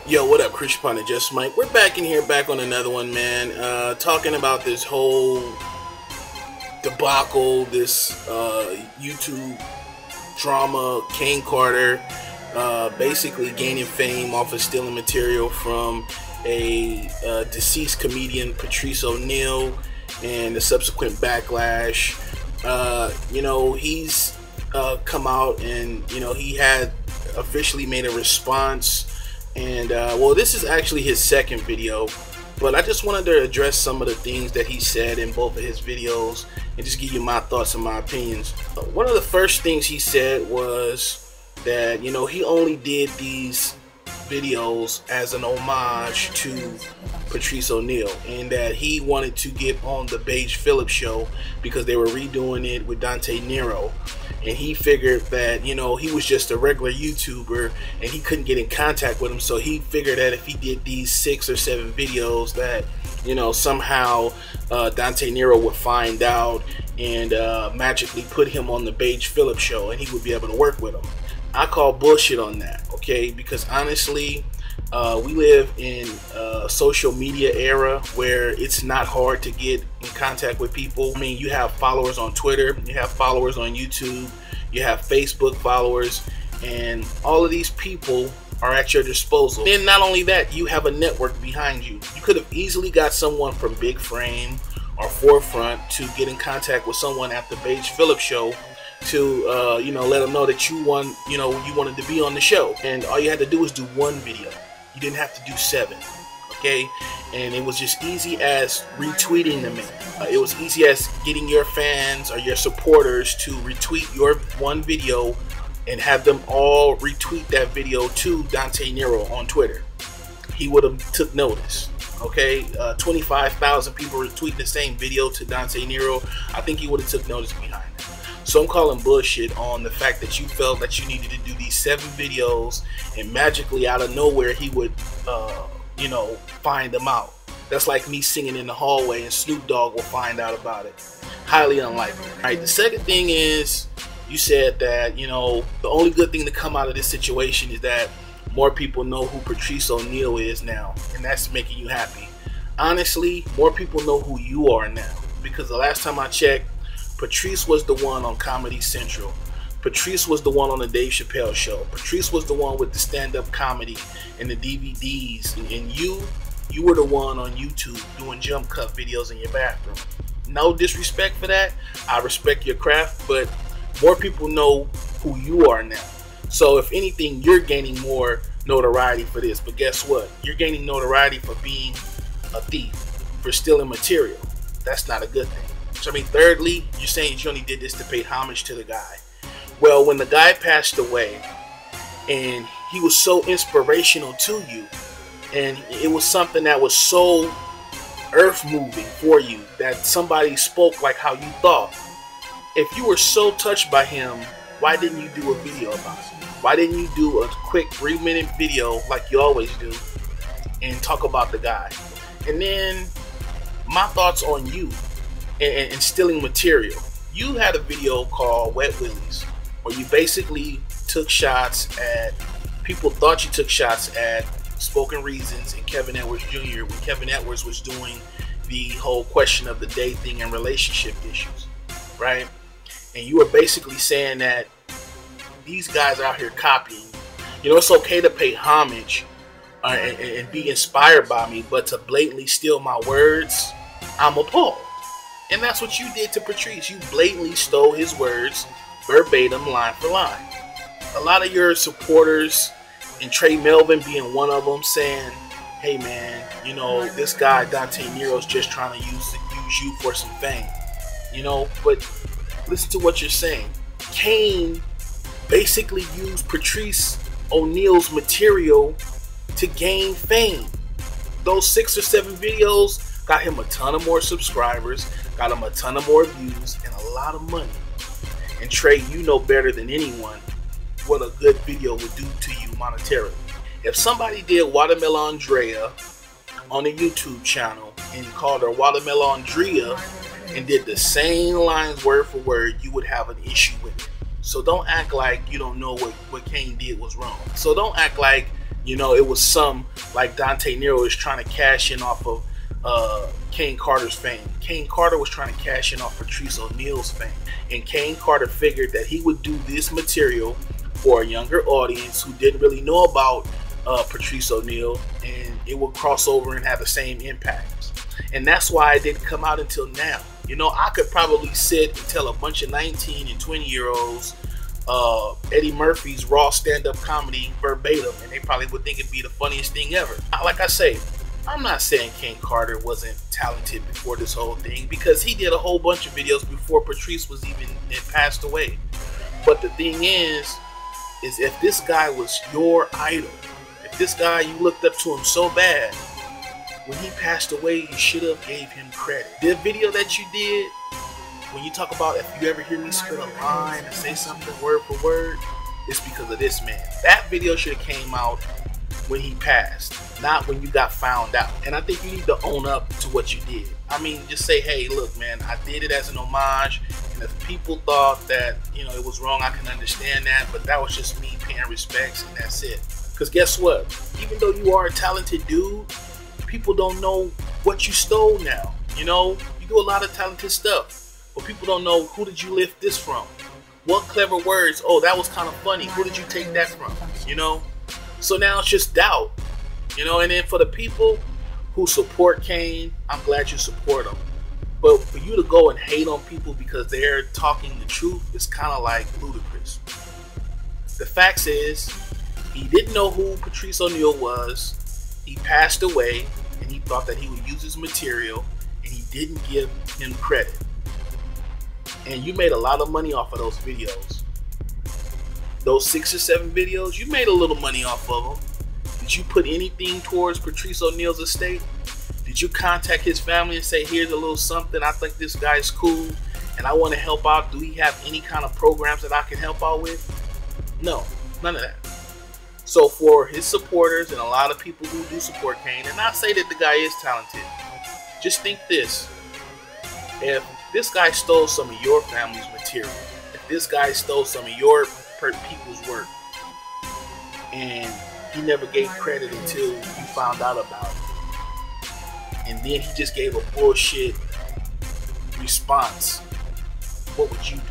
Yo, what up, Chris Pun and Just Mike? We're back in here, back on another one, man. Talking about this whole debacle, this YouTube drama, Kain Carter basically gaining fame off of stealing material from a deceased comedian, Patrice O'Neal, and the subsequent backlash. You know, he's come out and, you know, he had officially made a response. And well, this is actually his second video, but I just wanted to address some of the things that he said in both of his videos and just give you my thoughts and my opinions. One of the first things he said was that, you know, he only did these videos as an homage to Patrice O'Neal, and that he wanted to get on the Paige Phillips show because they were redoing it with Hotdamnirock, and he figured that, you know, he was just a regular YouTuber and he couldn't get in contact with him, so he figured that if he did these 6 or 7 videos that, you know, somehow Hotdamnirock would find out and magically put him on the Paige Phillips show and he would be able to work with him. I call bullshit on that, okay? Because honestly, we live in a social media era where it's not hard to get in contact with people. I mean, you have followers on Twitter, you have followers on YouTube, you have Facebook followers, and all of these people are at your disposal. And not only that, you have a network behind you. You could have easily got someone from Big Frame or Forefront to get in contact with someone at the Paige Phillips show to you know, let them know that you wanted to be on the show, and all you had to do was do one video. You didn't have to do 7, okay? And it was just easy as retweeting the man. It was easy as getting your fans or your supporters to retweet your one video and have them all retweet that video to Hotdamnirock on Twitter. He would have took notice. Okay, 25,000 people retweet the same video to Hotdamnirock. I think he would have took notice behind that. So I'm calling bullshit on the fact that you felt that you needed to do these 7 videos and magically out of nowhere he would, you know, find them out. That's like me singing in the hallway and Snoop Dogg will find out about it. Highly unlikely. All right, the second thing is, you said that, you know, the only good thing to come out of this situation is that more people know who Patrice O'Neal is now, and that's making you happy. Honestly, more people know who you are now, because the last time I checked, Patrice was the one on Comedy Central. Patrice was the one on the Dave Chappelle show. Patrice was the one with the stand-up comedy and the DVDs. And you were the one on YouTube doing jump cut videos in your bathroom. No disrespect for that. I respect your craft, but more people know who you are now. So if anything, you're gaining more notoriety for this. But guess what? You're gaining notoriety for being a thief, for stealing material. That's not a good thing. So I mean, thirdly, you're saying you only did this to pay homage to the guy. Well, when the guy passed away and he was so inspirational to you, and it was something that was so earth moving for you that somebody spoke like how you thought. If you were so touched by him, why didn't you do a video about it? Why didn't you do a quick 3-minute video like you always do and talk about the guy? And then my thoughts on you and stealing material. You had a video called Wet Willies where you basically took shots at, people thought you took shots at Spoken Reasons and Kevin Edwards Jr. when Kevin Edwards was doing the whole question of the day thing and relationship issues, right? And you were basically saying that these guys out here copying. You know, it's okay to pay homage and be inspired by me, but to blatantly steal my words, I'm appalled. And that's what you did to Patrice. You blatantly stole his words, verbatim, line for line. A lot of your supporters, and Trey Melvin being one of them, saying, hey man, you know, this guy Hotdamnirock's just trying to use you for some fame. You know, but listen to what you're saying. Kain basically used Patrice O'Neal's material to gain fame. Those 6 or 7 videos got him a ton of more subscribers, got him a ton of more views, and a lot of money. And Trey, you know better than anyone what a good video would do to you monetarily. If somebody did Watermelon Andrea on a YouTube channel and called her Watermelon Andrea and did the same lines word for word, you would have an issue with it. So don't act like you don't know what Kain did was wrong. So don't act like You know, it was some like Dante Nero is trying to cash in off of Kain Carter's fame. Kain Carter was trying to cash in off Patrice O'Neal's fame. And Kain Carter figured that he would do this material for a younger audience who didn't really know about Patrice O'Neal, and it would cross over and have the same impact. And that's why it didn't come out until now. You know, I could probably sit and tell a bunch of 19 and 20-year-olds Eddie Murphy's raw stand-up comedy verbatim, and they probably would think it'd be the funniest thing ever. Like I say, I'm not saying Kain Carter wasn't talented before this whole thing, because he did a whole bunch of videos before Patrice was even passed away. But the thing is if this guy was your idol, if this guy, you looked up to him so bad, when he passed away, you should have gave him credit. The video that you did, when you talk about if you ever hear me spit a line and say something word for word, it's because of this man. That video should have came out when he passed, not when you got found out. And I think you need to own up to what you did. I mean, just say, hey, look, man, I did it as an homage, and if people thought that, you know, it was wrong, I can understand that, but that was just me paying respects, and that's it. Because guess what? Even though you are a talented dude, people don't know what you stole now. You know, you do a lot of talented stuff, but people don't know, who did you lift this from? What clever words? Oh, that was kind of funny. Who did you take that from? You know? So now it's just doubt. You know, and then for the people who support Kain, I'm glad you support him. But for you to go and hate on people because they're talking the truth is kind of like ludicrous. The facts is, he didn't know who Patrice O'Neal was. He passed away, and he thought that he would use his material, and he didn't give him credit. And you made a lot of money off of those videos. Those 6 or 7 videos, you made a little money off of them. Did you put anything towards Patrice O'Neal's estate? Did you contact his family and say, here's a little something, I think this guy's cool and I want to help out? Do he have any kind of programs that I can help out with? No, none of that. So for his supporters and a lot of people who do support Kain, and I say that the guy is talented, just think this: if this guy stole some of your family's material, if this guy stole some of your people's work, and he never gave credit until you found out about it, and then he just gave a bullshit response, what would you do?